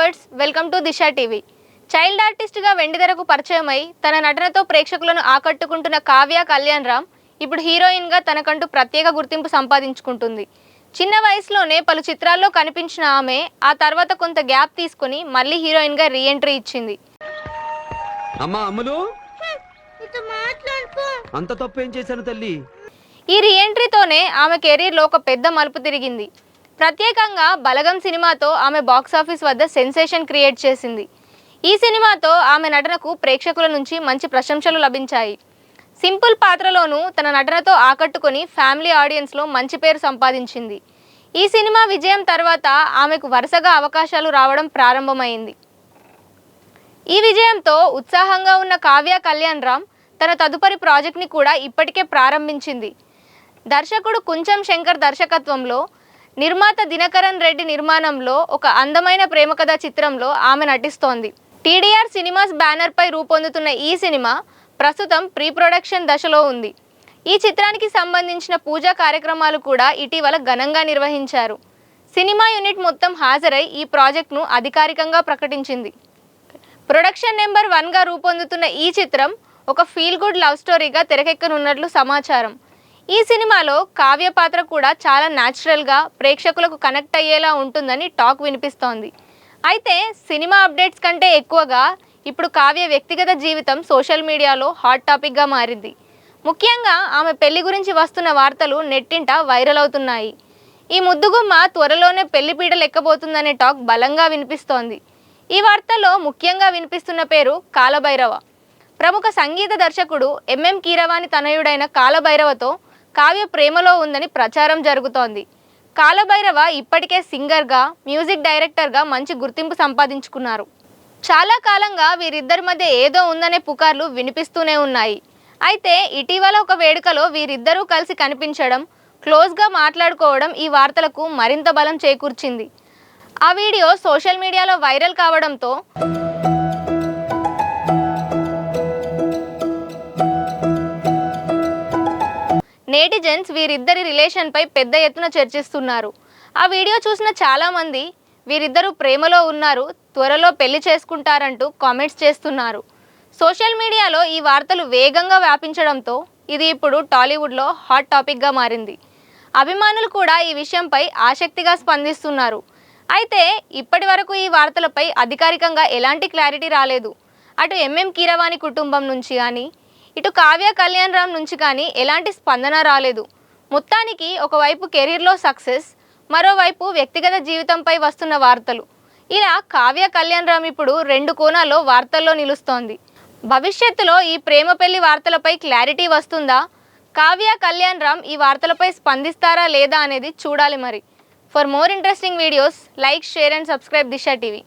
Viewers, welcome to Disha TV. Child ఆర్టిస్ట్గా వెండితెరకు పరిచయమై తన నటనతో ప్రేక్షకులను ఆకట్టుకుంటున్న కావ్య కళ్యాణ్ రామ్ ఇప్పుడు హీరోయిన్గా తనకంటూ ప్రత్యేక గుర్తింపు సంపాదించుకుంటుంది. చిన్న వయసులోనే పలు చిత్రాల్లో కనిపించిన ఆమె ఆ తర్వాత కొంత గ్యాప్ తీసుకుని మళ్ళీ హీరోయిన్గా రీఎంట్రీ ఇచ్చింది. ఈ రీఎంట్రీతోనే ఆమె కెరీర్లో ఒక పెద్ద మలుపు తిరిగింది. ప్రత్యేకంగా బలగం సినిమాతో ఆమె బాక్సాఫీస్ వద్ద సెన్సేషన్ క్రియేట్ చేసింది. ఈ సినిమాతో ఆమె నటనకు ప్రేక్షకుల నుంచి మంచి ప్రశంసలు లభించాయి. సింపుల్ పాత్రలోనూ తన నటనతో ఆకట్టుకుని ఫ్యామిలీ ఆడియన్స్లో మంచి పేరు సంపాదించింది. ఈ సినిమా విజయం తర్వాత ఆమెకు వరుసగా అవకాశాలు రావడం ప్రారంభమైంది. ఈ విజయంతో ఉత్సాహంగా ఉన్న కావ్య కళ్యాణ్ రామ్ తన తదుపరి ప్రాజెక్ట్ని కూడా ఇప్పటికే ప్రారంభించింది. దర్శకుడు కుంచం శంకర్ దర్శకత్వంలో, నిర్మాత దినకరన్ రెడ్డి నిర్మాణంలో ఒక అందమైన ప్రేమకథ చిత్రంలో ఆమె నటిస్తోంది. టీడీఆర్ సినిమాస్ బ్యానర్పై రూపొందుతున్న ఈ సినిమా ప్రస్తుతం ప్రీ ప్రొడక్షన్ దశలో ఉంది. ఈ చిత్రానికి సంబంధించిన పూజా కార్యక్రమాలు కూడా ఇటీవల ఘనంగా నిర్వహించారు. సినిమా యూనిట్ మొత్తం హాజరై ఈ ప్రాజెక్ట్ను అధికారికంగా ప్రకటించింది. ప్రొడక్షన్ నెంబర్ 1గా రూపొందుతున్న ఈ చిత్రం ఒక ఫీల్ గుడ్ లవ్ స్టోరీగా తెరకెక్కనున్నట్లు సమాచారం. ఈ సినిమాలో కావ్య పాత్ర కూడా చాలా న్యాచురల్గా ప్రేక్షకులకు కనెక్ట్ అయ్యేలా ఉంటుందని టాక్ వినిపిస్తోంది. అయితే సినిమా అప్డేట్స్ కంటే ఎక్కువగా ఇప్పుడు కావ్య వ్యక్తిగత జీవితం సోషల్ మీడియాలో హాట్ టాపిక్గా మారింది. ముఖ్యంగా ఆమె పెళ్లి గురించి వస్తున్న వార్తలు నెట్టింట వైరల్ అవుతున్నాయి. ఈ ముద్దుగుమ్మ త్వరలోనే పెళ్లిపీట లెక్కబోతుందనే టాక్ బలంగా వినిపిస్తోంది. ఈ వార్తల్లో ముఖ్యంగా వినిపిస్తున్న పేరు కాలభైరవ. ప్రముఖ సంగీత దర్శకుడు ఎంఎం కీరవాణి తనయుడైన కాలభైరవతో కావ్య ప్రేమలో ఉందని ప్రచారం జరుగుతోంది. కాలభైరవ ఇప్పటికే సింగర్గా, మ్యూజిక్ డైరెక్టర్గా మంచి గుర్తింపు సంపాదించుకున్నారు. చాలా కాలంగా వీరిద్దరి మధ్య ఏదో ఉందనే పుకార్లు వినిపిస్తూనే ఉన్నాయి. అయితే ఇటీవల ఒక వేడుకలో వీరిద్దరూ కలిసి కనిపించడం, క్లోజ్గా మాట్లాడుకోవడం ఈ వార్తలకు మరింత బలం చేకూర్చింది. ఆ వీడియో సోషల్ మీడియాలో వైరల్ కావడంతో నెటిజన్స్ వీరిద్దరి రిలేషన్పై పెద్ద ఎత్తున చర్చిస్తున్నారు. ఆ వీడియో చూసిన చాలామంది వీరిద్దరూ ప్రేమలో ఉన్నారు, త్వరలో పెళ్లి చేసుకుంటారంటూ కామెంట్స్ చేస్తున్నారు. సోషల్ మీడియాలో ఈ వార్తలు వేగంగా వ్యాపించడంతో ఇది ఇప్పుడు టాలీవుడ్లో హాట్ టాపిక్గా మారింది. అభిమానులు కూడా ఈ విషయంపై ఆసక్తిగా స్పందిస్తున్నారు. అయితే ఇప్పటి వరకు ఈ వార్తలపై అధికారికంగా ఎలాంటి క్లారిటీ రాలేదు. అటు ఎంఎం కీరవాణి కుటుంబం నుంచి కానీ, ఇటు కావ్య కళ్యాణ్ రామ్ నుంచి కానీ ఎలాంటి స్పందన రాలేదు. మొత్తానికి ఒకవైపు కెరీర్లో సక్సెస్, మరోవైపు వ్యక్తిగత జీవితంపై వస్తున్న వార్తలు, ఇలా కావ్య కళ్యాణ్ రామ్ ఇప్పుడు 2 కోణాల్లో వార్తల్లో నిలుస్తోంది. భవిష్యత్తులో ఈ ప్రేమ పెళ్లి వార్తలపై క్లారిటీ వస్తుందా? కావ్య కళ్యాణ్ రామ్ ఈ వార్తలపై స్పందిస్తారా లేదా అనేది చూడాలి మరి. For more interesting videos, like, share and subscribe Disha TV.